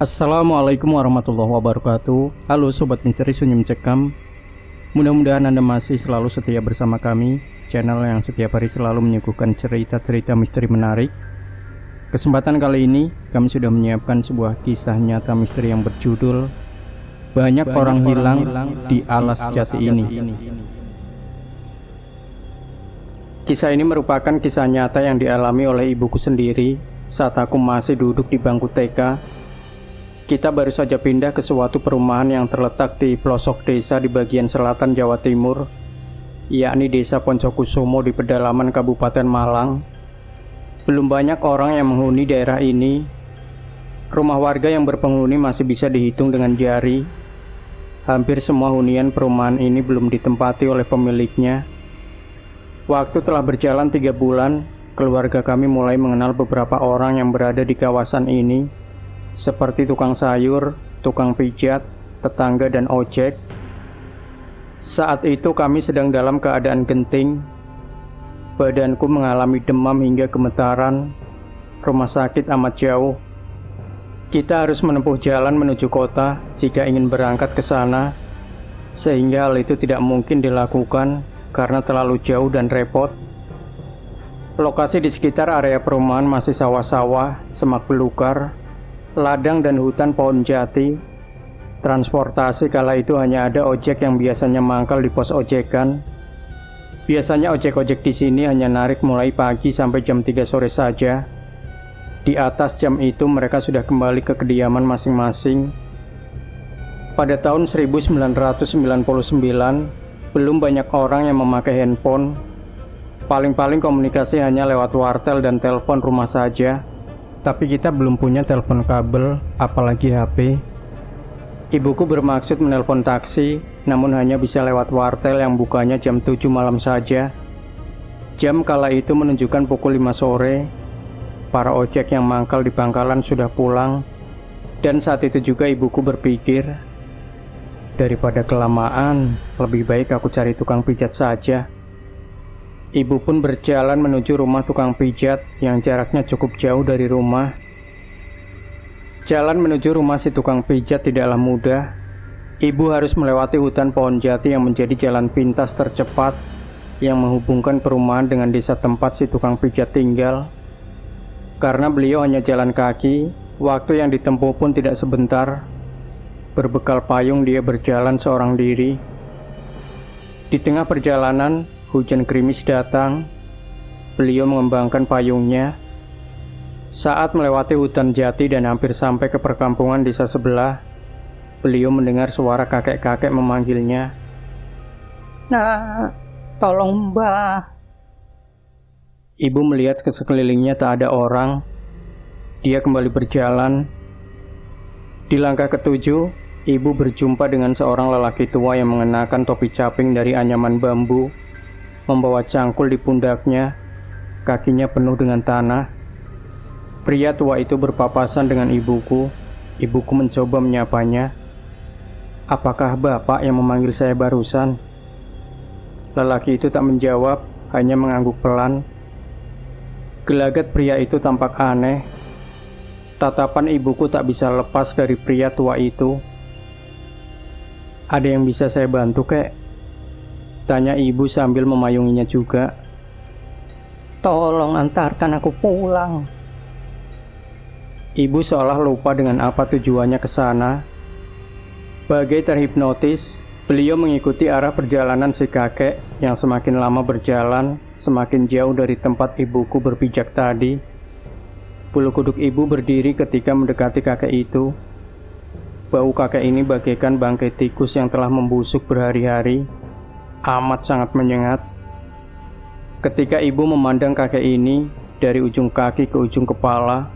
Assalamualaikum warahmatullahi wabarakatuh. Halo Sobat Misteri Sunyi Mencekam. Mudah-mudahan Anda masih selalu setia bersama kami, channel yang setiap hari selalu menyuguhkan cerita-cerita misteri menarik. Kesempatan kali ini kami sudah menyiapkan sebuah kisah nyata misteri yang berjudul Banyak Orang Hilang di Alas Jati Ini. Kisah ini merupakan kisah nyata yang dialami oleh ibuku sendiri saat aku masih duduk di bangku TK. Kita baru saja pindah ke suatu perumahan yang terletak di pelosok desa di bagian selatan Jawa Timur, yakni Desa Poncokusumo di pedalaman Kabupaten Malang. Belum banyak orang yang menghuni daerah ini. Rumah warga yang berpenghuni masih bisa dihitung dengan jari. Hampir semua hunian perumahan ini belum ditempati oleh pemiliknya. Waktu telah berjalan 3 bulan, keluarga kami mulai mengenal beberapa orang yang berada di kawasan ini, seperti tukang sayur, tukang pijat, tetangga, dan ojek. Saat itu kami sedang dalam keadaan genting. Badanku mengalami demam hingga gemetaran. Rumah sakit amat jauh. Kita harus menempuh jalan menuju kota jika ingin berangkat ke sana, sehingga hal itu tidak mungkin dilakukan karena terlalu jauh dan repot. Lokasi di sekitar area perumahan masih sawah-sawah, semak belukar, ladang dan hutan pohon jati. Transportasi kala itu hanya ada ojek yang biasanya mangkal di pos ojekan. Biasanya ojek-ojek di sini hanya narik mulai pagi sampai jam 3 sore saja. Di atas jam itu mereka sudah kembali ke kediaman masing-masing. Pada tahun 1999, belum banyak orang yang memakai handphone. Paling-paling komunikasi hanya lewat wartel dan telepon rumah saja. Tapi kita belum punya telepon kabel, apalagi HP. Ibuku bermaksud menelpon taksi, namun hanya bisa lewat wartel yang bukanya jam 7 malam saja. Jam kala itu menunjukkan pukul 5 sore. Para ojek yang mangkal di pangkalan sudah pulang. Dan saat itu juga ibuku berpikir, daripada kelamaan, lebih baik aku cari tukang pijat saja. Ibu pun berjalan menuju rumah tukang pijat yang jaraknya cukup jauh dari rumah. Jalan menuju rumah si tukang pijat tidaklah mudah. Ibu harus melewati hutan pohon jati yang menjadi jalan pintas tercepat yang menghubungkan perumahan dengan desa tempat si tukang pijat tinggal. Karena beliau hanya jalan kaki, waktu yang ditempuh pun tidak sebentar. Berbekal payung dia berjalan seorang diri. Di tengah perjalanan, hujan gerimis datang. Beliau mengembangkan payungnya. Saat melewati hutan jati dan hampir sampai ke perkampungan desa sebelah, beliau mendengar suara kakek-kakek memanggilnya. "Nah, tolong Mbah." Ibu melihat ke sekelilingnya tak ada orang. Dia kembali berjalan. Di langkah ketujuh, ibu berjumpa dengan seorang lelaki tua yang mengenakan topi caping dari anyaman bambu, membawa cangkul di pundaknya, kakinya penuh dengan tanah. Pria tua itu berpapasan dengan ibuku. Ibuku mencoba menyapanya. "Apakah Bapak yang memanggil saya barusan?" Lelaki itu tak menjawab, hanya mengangguk pelan. Gelagat pria itu tampak aneh. Tatapan ibuku tak bisa lepas dari pria tua itu. "Ada yang bisa saya bantu, Kek?" tanya ibu sambil memayunginya juga. "Tolong antarkan aku pulang." Ibu seolah lupa dengan apa tujuannya ke sana. Bagai terhipnotis, beliau mengikuti arah perjalanan si kakek yang semakin lama berjalan, semakin jauh dari tempat ibuku berpijak tadi. Bulu kuduk ibu berdiri ketika mendekati kakek itu. Bau kakek ini bagaikan bangkai tikus yang telah membusuk berhari-hari. Amat sangat menyengat. Ketika ibu memandang kakek ini dari ujung kaki ke ujung kepala,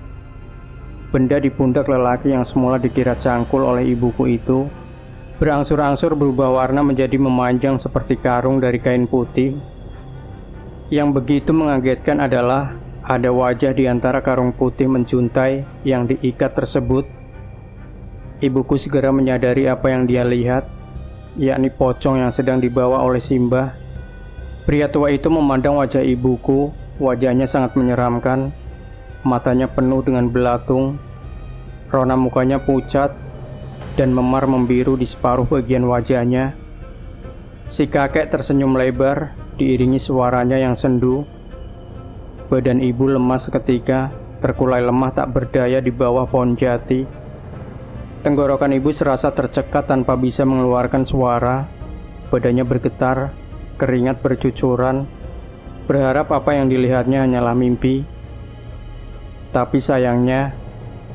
benda di pundak lelaki yang semula dikira cangkul oleh ibuku itu berangsur-angsur berubah warna menjadi memanjang seperti karung dari kain putih. Yang begitu mengagetkan adalah ada wajah di antara karung putih menjuntai yang diikat tersebut. Ibuku segera menyadari apa yang dia lihat, yakni pocong yang sedang dibawa oleh Simbah. Pria tua itu memandang wajah ibuku. Wajahnya sangat menyeramkan. Matanya penuh dengan belatung. Rona mukanya pucat dan memar membiru di separuh bagian wajahnya. Si kakek tersenyum lebar, diiringi suaranya yang sendu. Badan ibu lemas seketika, terkulai lemah tak berdaya di bawah pohon jati. Tenggorokan ibu serasa tercekat tanpa bisa mengeluarkan suara. Badannya bergetar, keringat bercucuran, berharap apa yang dilihatnya hanyalah mimpi. Tapi sayangnya,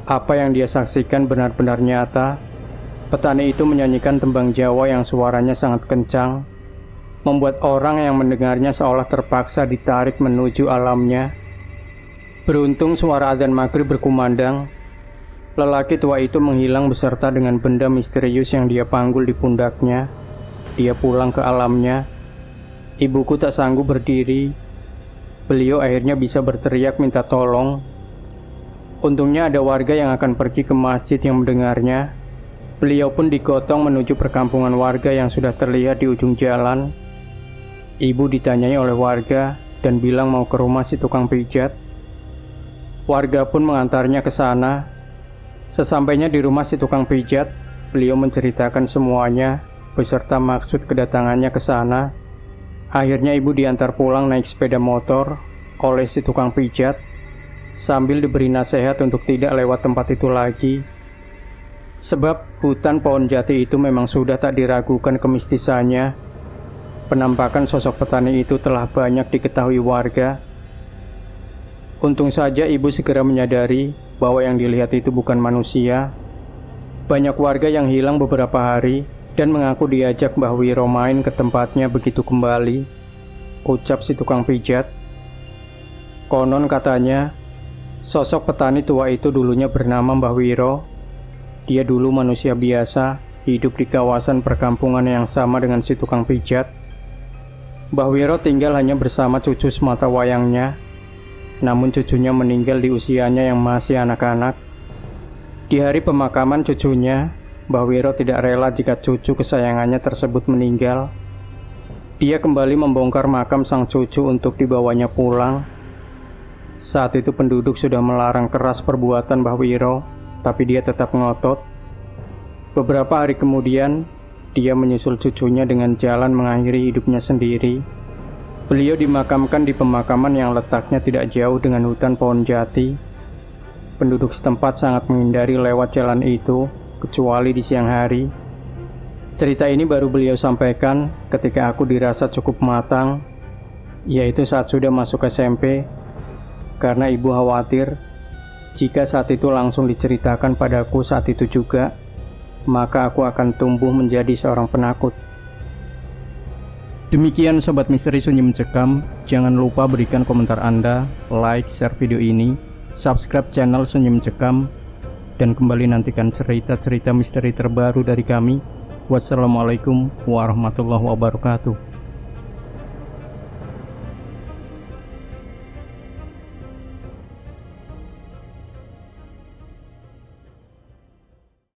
apa yang dia saksikan benar-benar nyata. Petani itu menyanyikan tembang Jawa yang suaranya sangat kencang, membuat orang yang mendengarnya seolah terpaksa ditarik menuju alamnya. Beruntung suara adzan maghrib berkumandang. Lelaki tua itu menghilang beserta dengan benda misterius yang dia panggul di pundaknya. Dia pulang ke alamnya. Ibuku tak sanggup berdiri. Beliau akhirnya bisa berteriak minta tolong. Untungnya ada warga yang akan pergi ke masjid yang mendengarnya. Beliau pun digotong menuju perkampungan warga yang sudah terlihat di ujung jalan. Ibu ditanyai oleh warga dan bilang mau ke rumah si tukang pijat. Warga pun mengantarnya ke sana. Sesampainya di rumah si tukang pijat, beliau menceritakan semuanya beserta maksud kedatangannya ke sana. Akhirnya ibu diantar pulang naik sepeda motor oleh si tukang pijat, sambil diberi nasihat untuk tidak lewat tempat itu lagi. Sebab hutan pohon jati itu memang sudah tak diragukan kemistisannya. Penampakan sosok petani itu telah banyak diketahui warga. Untung saja ibu segera menyadari bahwa yang dilihat itu bukan manusia. Banyak warga yang hilang beberapa hari dan mengaku diajak Mbah Wiro main ke tempatnya begitu kembali, ucap si tukang pijat. Konon katanya, sosok petani tua itu dulunya bernama Mbah Wiro. Dia dulu manusia biasa, hidup di kawasan perkampungan yang sama dengan si tukang pijat. Mbah Wiro tinggal hanya bersama cucu semata wayangnya, namun cucunya meninggal di usianya yang masih anak-anak. Di hari pemakaman cucunya, Mbah Wiro tidak rela jika cucu kesayangannya tersebut meninggal. Dia kembali membongkar makam sang cucu untuk dibawanya pulang. Saat itu penduduk sudah melarang keras perbuatan Mbah Wiro, tapi dia tetap ngotot. Beberapa hari kemudian, dia menyusul cucunya dengan jalan mengakhiri hidupnya sendiri. Beliau dimakamkan di pemakaman yang letaknya tidak jauh dengan hutan pohon jati. Penduduk setempat sangat menghindari lewat jalan itu, kecuali di siang hari. Cerita ini baru beliau sampaikan ketika aku dirasa cukup matang, yaitu saat sudah masuk SMP, karena ibu khawatir jika saat itu langsung diceritakan padaku saat itu juga, maka aku akan tumbuh menjadi seorang penakut. Demikian Sobat Misteri Sunyi Mencekam. Jangan lupa berikan komentar Anda, like, share video ini, subscribe channel Sunyi Mencekam, dan kembali nantikan cerita-cerita misteri terbaru dari kami. Wassalamualaikum warahmatullahi wabarakatuh.